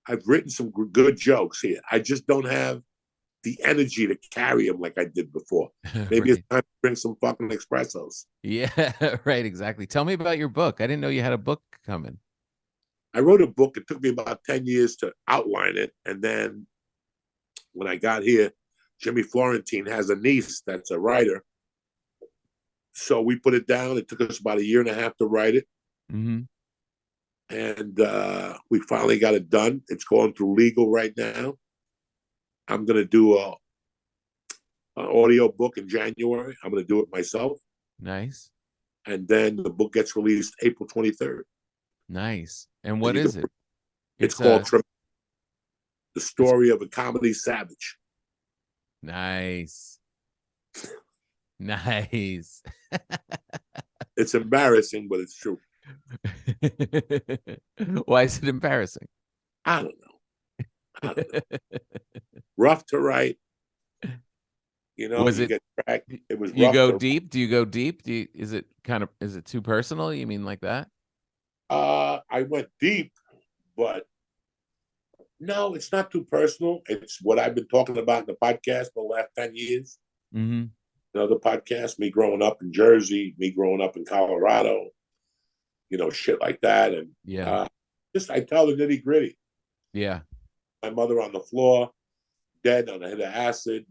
I've written some good jokes here. I just don't have the energy to carry them like I did before. Maybe Right. it's time to bring some fucking espressos. Yeah, right, exactly. Tell me about your book. I didn't know you had a book coming. I wrote a book. It took me about 10 years to outline it. And then when I got here, Jimmy Florentine has a niece that's a writer. So we put it down. It took us about a year and a half to write it. Mm-hmm. And we finally got it done. It's going through legal right now. I'm going to do an audio book in January. I'm going to do it myself. Nice. And then the book gets released April 23rd. Nice. And what is it? It's called The Story of a Comedy Savage. Nice. Nice. It's embarrassing, but it's true. Why is it embarrassing? I don't know. Rough to write. Was you it? get tracked. It was. You rough go to, deep? Do you go deep? Is it too personal? You mean like that? I went deep, but no, it's not too personal. It's what I've been talking about in the podcast for the last 10 years. Mm-hmm. The podcast, me growing up in Jersey, me growing up in Colorado, shit like that. And Yeah. I tell the nitty gritty. Yeah. My mother on the floor, dead on a hit of acid,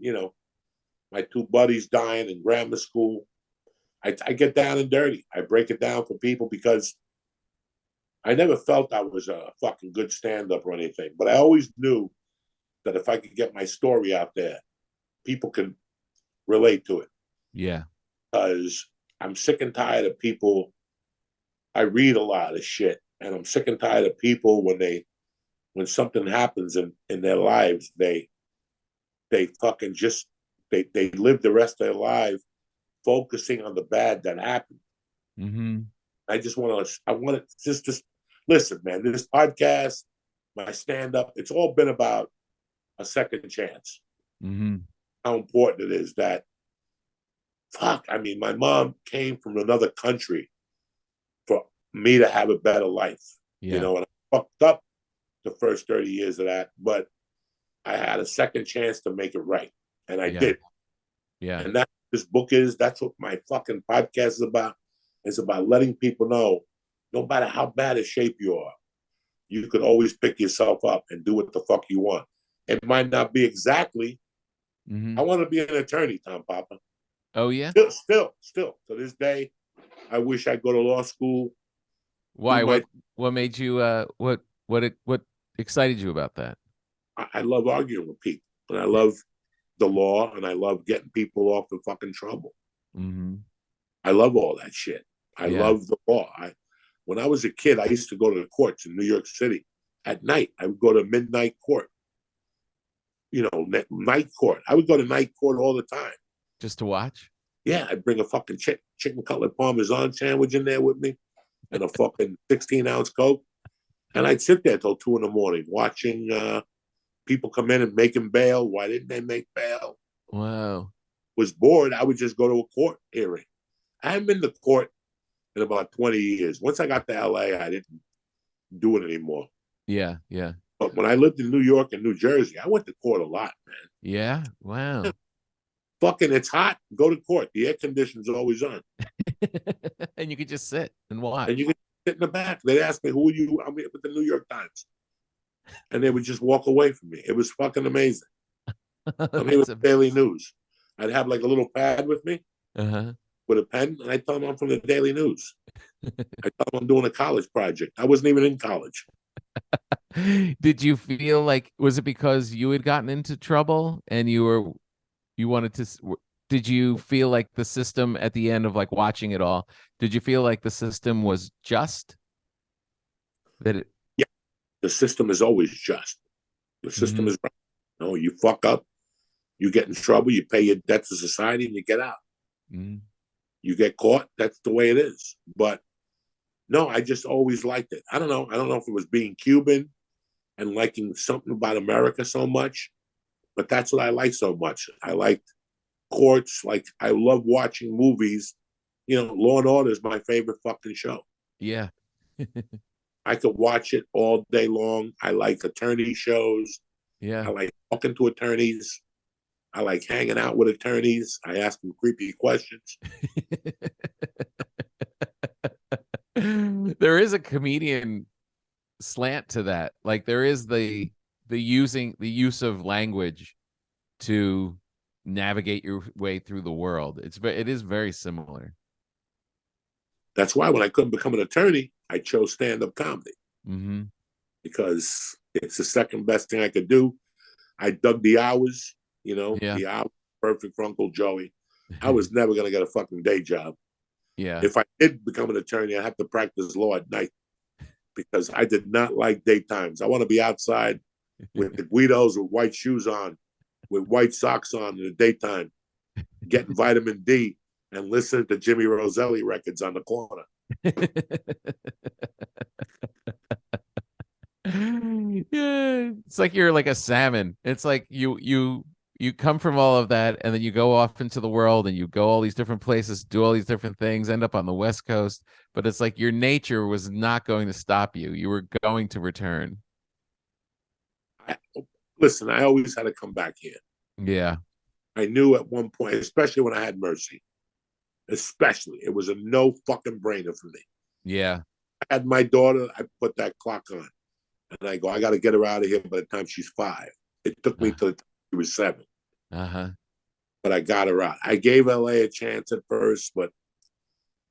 my two buddies dying in grammar school. I get down and dirty. I break it down for people because I never felt I was a fucking good stand-up or anything, but I always knew that if I could get my story out there, people can relate to it. Yeah. Because I'm sick and tired of people. I read a lot of shit, and I'm sick and tired of people when something happens in their lives, they fucking just they live the rest of their life focusing on the bad that happened. Mm-hmm. I want to just listen, man. This podcast, my stand-up, it's all been about a second chance. Mm-hmm. How important it is that, my mom came from another country for me to have a better life. Yeah. And I fucked up the first 30 years of that, but I had a second chance to make it right. And I did. Yeah. And that's what this book is. That's what my fucking podcast is about. It's about letting people know, no matter how bad a shape you are, you could always pick yourself up and do what the fuck you want. It might not be exactly. Mm-hmm. I want to be an attorney, Tom Papa. Oh yeah. Still, to this day, I wish I'd go to law school. Why? my- What made you? What excited you about that? I love arguing with people, and I love the law, and I love getting people off the fucking trouble. Mm-hmm. I love all that shit. I Yeah. love the law. When I was a kid, I used to go to the courts in New York City at night. I would go to midnight court. Night court. I would go to night court all the time. Just to watch? Yeah, I'd bring a fucking chicken cutlet parmesan sandwich in there with me and a fucking 16-ounce Coke. And I'd sit there till 2 a.m. watching people come in and making bail. Why didn't they make bail? Wow. Was bored, I would just go to a court hearing. I haven't been to court in about 20 years. Once I got to LA, I didn't do it anymore. Yeah, yeah. But when I lived in New York and New Jersey, I went to court a lot, man. Yeah. Wow. Fucking, it's hot. Go to court. The air conditioner's always on. And you could just sit and watch. And you could sit in the back. They'd ask me, who are you? I'm with the New York Times. And they would just walk away from me. It was fucking amazing. I'm here with the Daily News. I'd have like a little pad with me with a pen, and I'd tell them I'm from the Daily News. I tell them I'm doing a college project. I wasn't even in college. Did you feel like, was it because you had gotten into trouble and you wanted to, did you feel like the system at the end of like watching it all, did you feel like the system was just? Yeah, the system is always just. The system is right. You fuck up, you get in trouble, you pay your debt to society, and you get out. You get caught, that's the way it is. But no, I just always liked it. I don't know if it was being Cuban and liking something about America so much, but that's what I like so much. I liked courts. Like, I love watching movies. Law and Order is my favorite fucking show. Yeah. I could watch it all day long. I like attorney shows. Yeah. I like talking to attorneys. I like hanging out with attorneys. I ask them creepy questions. There is a comedian slant to that. Like, there is the use of language to navigate your way through the world. It is very similar. That's why when I couldn't become an attorney, I chose stand-up comedy. Because it's the second best thing I could do. I dug the hours, the hours perfect for Uncle Joey. I was never going to get a fucking day job. Yeah. If I did become an attorney, I had to practice law at night because I did not like daytimes. I want to be outside with the Guidos with white shoes on, with white socks on in the daytime, getting vitamin D and listening to Jimmy Roselli records on the corner. Yeah, it's like you're like a salmon. It's like you come from all of that, and then you go off into the world and you go all these different places, do all these different things, end up on the West Coast, but it's like your nature was not going to stop you. You were going to return. Listen, I always had to come back here. Yeah. I knew at one point, especially when I had Mercy, it was a no fucking brainer for me. Yeah. I had my daughter, I put that clock on. And I go, I got to get her out of here by the time she's 5. It took me till she was 7. But I got her out. I gave LA a chance at first, but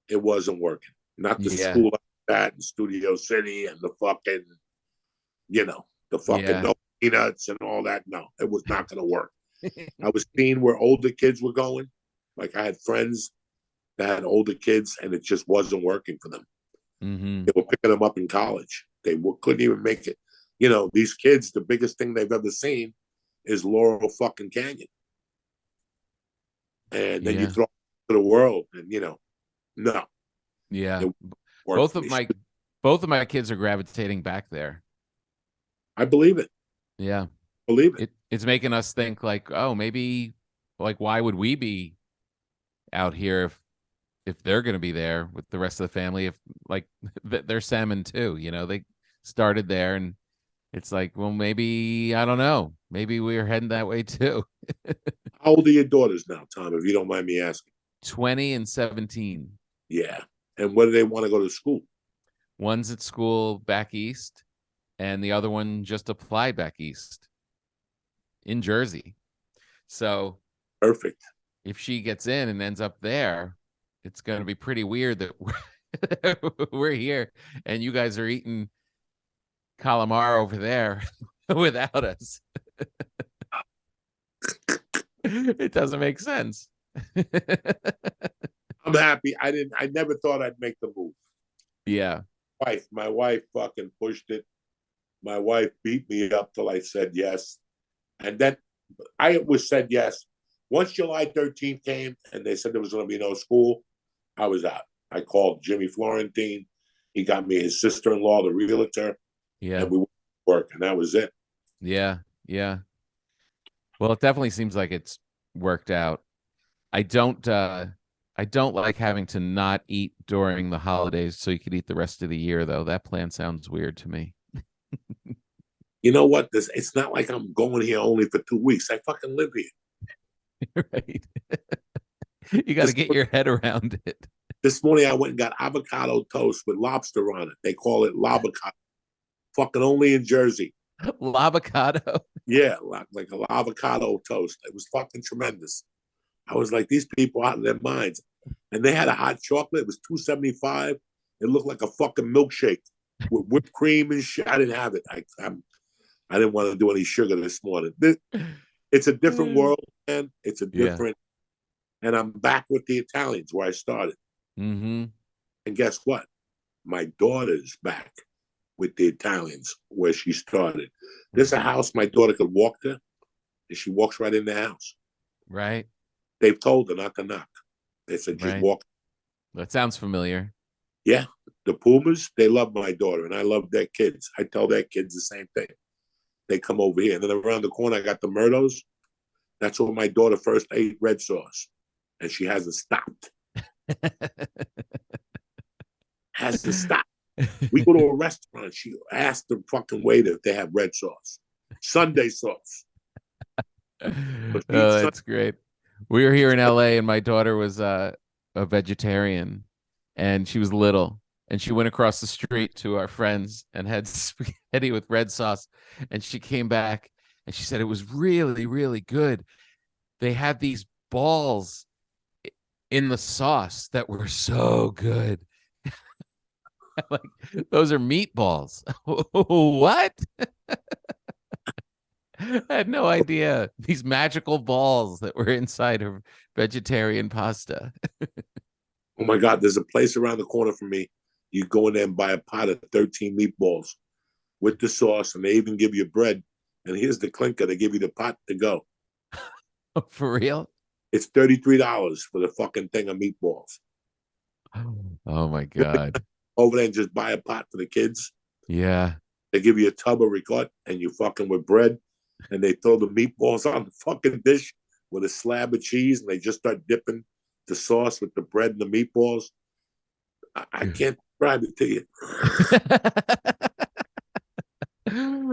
it wasn't working. Not the school like that in Studio City and the fucking, no peanuts and all that. No, it was not going to work. I was seeing where older kids were going. Like, I had friends that had older kids, and it just wasn't working for them. They were picking them up in college. They couldn't even make it. These kids, the biggest thing they've ever seen is Laurel fucking Canyon. And then you throw it to the world, and no. Yeah. Both of my kids are gravitating back there. I believe it. Yeah. Believe it. It's making us think like, oh, maybe, like, why would we be out here if they're going to be there with the rest of the family? If, like, they're salmon too, they started there, and it's like, well, maybe, I don't know, maybe we're heading that way too. How old are your daughters now, Tom, if you don't mind me asking? 20 and 17. Yeah. And where do they want to go to school? One's at school back east, and the other one just applied back east in Jersey. So perfect. If she gets in and ends up there, it's going to be pretty weird that we're here and you guys are eating calamari over there without us. It doesn't make sense. I'm happy. I never thought I'd make the move. Yeah. My wife fucking pushed it. My wife beat me up till I said yes. And then I was said yes. Once July 13th came and they said there was going to be no school, I was out. I called Jimmy Florentine. He got me his sister-in-law, the realtor, Yeah. and we went to work, and that was it. Yeah. Yeah. Well, it definitely seems like it's worked out. I don't like having to not eat during the holidays so you could eat the rest of the year, though. That plan sounds weird to me. You know what? It's not like I'm going here only for 2 weeks. I fucking live here. Right. You got to get your head around it. This morning I went and got avocado toast with lobster on it. They call it lavocado. Fucking only in Jersey. Lavocado? Yeah, like a avocado toast. It was fucking tremendous. I was like, these people out of their minds. And they had a hot chocolate. It was $2.75. It looked like a fucking milkshake with whipped cream and shit. I didn't have it. I didn't want to do any sugar this morning. It's a different world, man. It's a different. And I'm back with the Italians where I started. Mm-hmm. And guess what? My daughter's back with the Italians where she started. There's a house my daughter could walk to, and she walks right in the house. Right. They've told her not to knock. They said, just walk. That sounds familiar. Yeah. The Pumas, they love my daughter, and I love their kids. I tell their kids the same thing. They come over here. And then around the corner, I got the Murdos. That's where my daughter first ate red sauce, and she hasn't stopped. Hasn't stopped. We go to a restaurant. She asked the fucking waiter if they have red sauce, Sunday sauce. Oh, that's great. We were here in LA, and my daughter was a vegetarian, and she was little, and she went across the street to our friends and had spaghetti with red sauce, and she came back and she said it was really, really good. They had these balls in the sauce that were so good. Like, those are meatballs. What? I had no idea. These magical balls that were inside of vegetarian pasta. Oh my God, there's a place around the corner from me. You go in there and buy a pot of 13 meatballs with the sauce, and they even give you bread. And here's the clinker. They give you the pot to go. For real? It's $33 for the fucking thing of meatballs. Oh my God. Over there and just buy a pot for the kids. Yeah. They give you a tub of ricotta and you fucking with bread, and they throw the meatballs on the fucking dish with a slab of cheese, and they just start dipping the sauce with the bread and the meatballs. I can't describe it to you.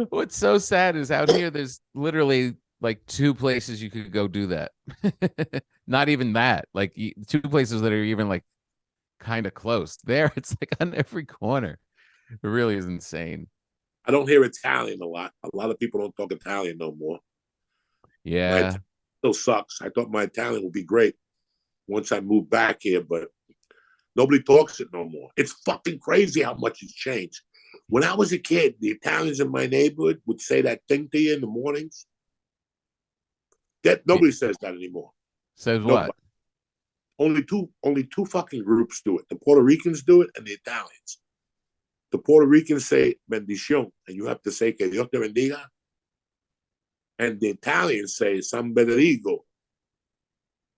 What's so sad is out here, there's literally like 2 places you could go do that. Not even that. Like 2 places that are even like kind of close. There, it's like on every corner. It really is insane. I don't hear Italian a lot. A lot of people don't talk Italian no more. Yeah. Still sucks. I thought my Italian would be great once I moved back here, but nobody talks it no more. It's fucking crazy how much it's changed. When I was a kid, the Italians in my neighborhood would say that thing to you in the mornings. That nobody says that anymore. Says what? Nobody. Only two fucking groups do it. The Puerto Ricans do it and the Italians. The Puerto Ricans say bendición, and you have to say que Dios te bendiga. And the Italians say San Benedigo.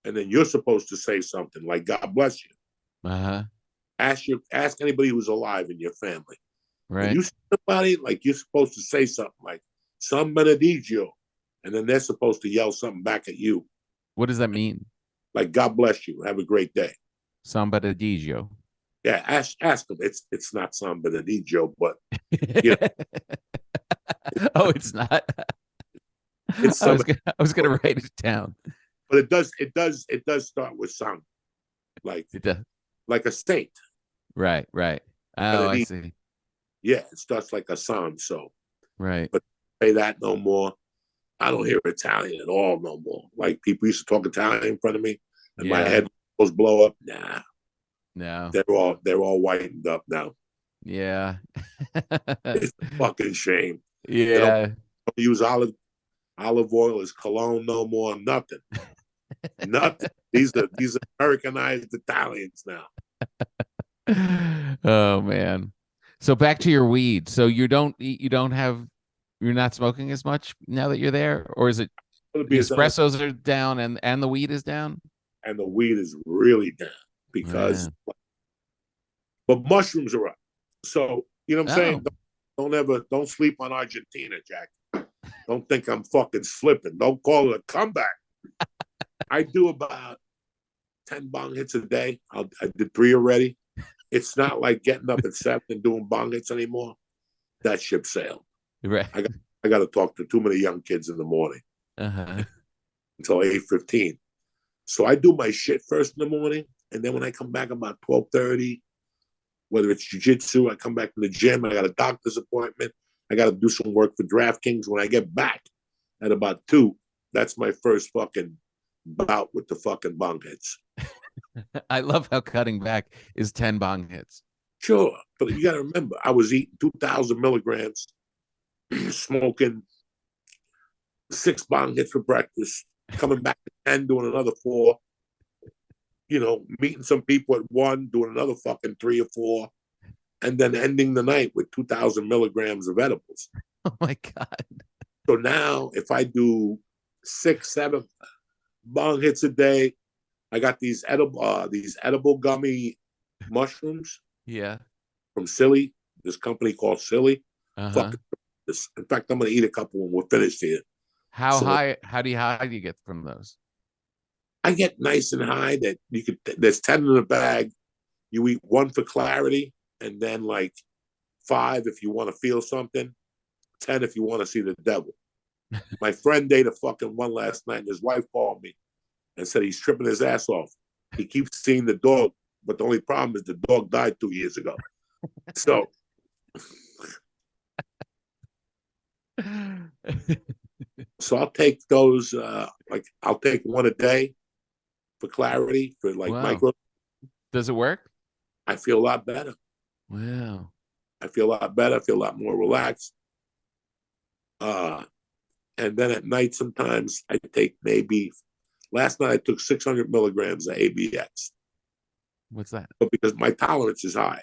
And then you're supposed to say something like God bless you. Uh-huh. Ask anybody who's alive in your family. Right. When you see somebody, like, you're supposed to say something like San Benedigo, and then they're supposed to yell something back at you. What does that mean? Like, God bless you. Have a great day. San Benedigo. Yeah, ask them. It's not San Benedigo, but you know. Oh, it's not. It's I was gonna write it down. But it does start with San, like it does. Like a saint. Right. Oh, I see. Yeah, it starts like a San. So right. But say that no more. I don't hear Italian at all no more. Like, people used to talk Italian in front of me, and my head was blow up. Nah. No. They're all whitened up now. Yeah. It's a fucking shame. They Yeah. don't use olive oil as cologne no more. Nothing. Nothing. These are Americanized Italians now. Oh man. So back to your weed. So you're not smoking as much now that you're there, or is it the espressos are down and the weed is down? And the weed is really down because, but mushrooms are up. So you know what I'm saying? Don't sleep on Argentina, Jack. Don't think I'm fucking slipping. Don't call it a comeback. I do about 10 bong hits a day. I did 3 already. It's not like getting up at 7 and doing bong hits anymore. That ship sailed. Right. I got to talk to too many young kids in the morning until 8:15. So I do my shit first in the morning, and then when I come back about 12:30, whether it's jiu-jitsu, I come back from the gym, I got a doctor's appointment, I got to do some work for DraftKings. When I get back at about 2, that's my first fucking bout with the fucking bong hits. I love how cutting back is 10 bong hits. Sure, but you got to remember, I was eating 2,000 milligrams, smoking 6 bong hits for breakfast, coming back at 10, doing another 4, meeting some people at 1, doing another fucking 3 or 4, and then ending the night with 2,000 milligrams of edibles. Oh my God. So now if I do 6, 7 bong hits a day, I got these edible gummy mushrooms. Yeah. From Silly, this company called Silly. Uh-huh. In fact, I'm going to eat a couple when we're finished here. How do you get from those? I get nice and high that there's 10 in the bag. You eat 1 for clarity, and then like 5 if you want to feel something, 10 if you want to see the devil. My friend ate a fucking one last night, and his wife called me and said he's tripping his ass off. He keeps seeing the dog, but the only problem is the dog died 2 years ago. So I'll take those, I'll take 1 a day for clarity, for micro. Does it work? I feel a lot better. Wow. I feel a lot better. I feel a lot more relaxed. And then at night, sometimes I take last night I took 600 milligrams of ABX. What's that? But because my tolerance is high.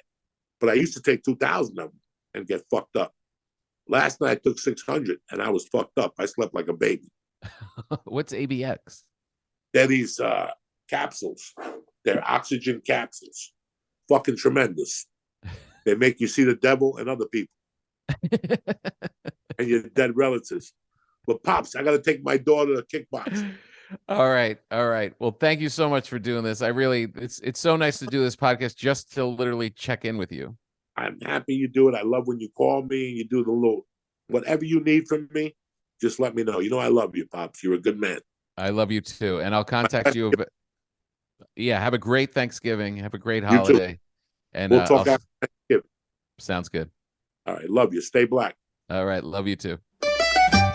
But I used to take 2,000 of them and get fucked up. Last night I took 600 and I was fucked up. I slept like a baby. What's ABX? They're these capsules. They're oxygen capsules. Fucking tremendous. They make you see the devil and other people. And your dead relatives. But Pops, I got to take my daughter to kickboxing. All right. Well, thank you so much for doing this. It's so nice to do this podcast just to literally check in with you. I'm happy you do it. I love when you call me and you do the little, whatever you need from me, just let me know. I love you, Pops. You're a good man. I love you too. And I'll contact you. Yeah. Have a great Thanksgiving. Have a great holiday. You too. And we'll talk after Thanksgiving. Sounds good. All right. Love you. Stay black. All right. Love you too.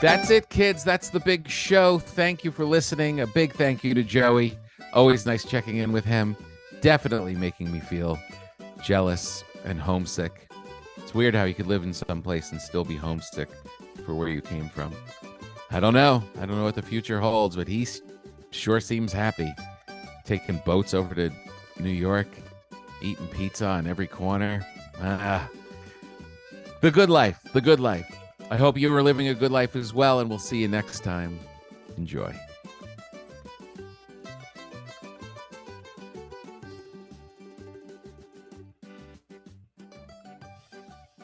That's it, kids. That's the big show. Thank you for listening. A big thank you to Joey. Always nice checking in with him. Definitely making me feel jealous and homesick. It's weird how you could live in some place and still be homesick for where you came from. I don't know what the future holds, but he sure seems happy. Taking boats over to New York, eating pizza on every corner. The good life. I hope you are living a good life as well, and we'll see you next time. Enjoy.